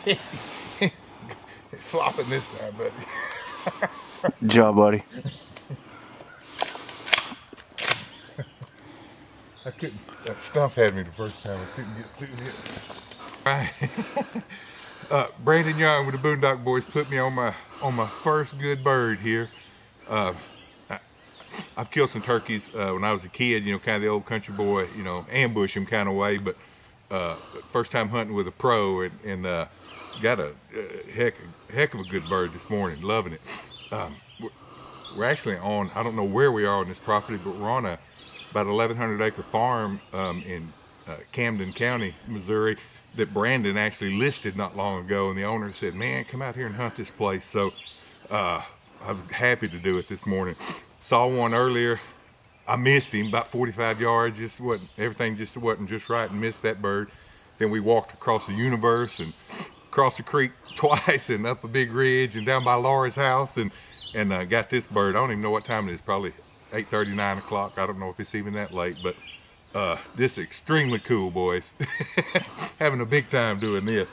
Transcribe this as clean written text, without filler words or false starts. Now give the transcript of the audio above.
It's flopping this time, buddy. Good job, buddy. I couldn't, that stump had me the first time. I couldn't get through it. Right. Brandon Young with the Boondock Boys put me on my first good bird here. I've killed some turkeys when I was a kid, you know, kind of the old country boy, you know, ambush him kind of way, but first time hunting with a pro and got a heck of a good bird this morning, loving it. We're actually on, I don't know where we are on this property, but we're on about 1,100 acre farm in Camden County, Missouri, that Brandon actually listed not long ago, and the owner said, man, come out here and hunt this place. So I was happy to do it this morning. Saw one earlier, I missed him about 45 yards, everything just wasn't just right, and missed that bird. Then we walked across the universe and across the creek twice and up a big ridge and down by Laura's house and got this bird. I don't even know what time it is, probably 8:30, 9 o'clock. I don't know if it's even that late, but this is extremely cool, boys. Having a big time doing this.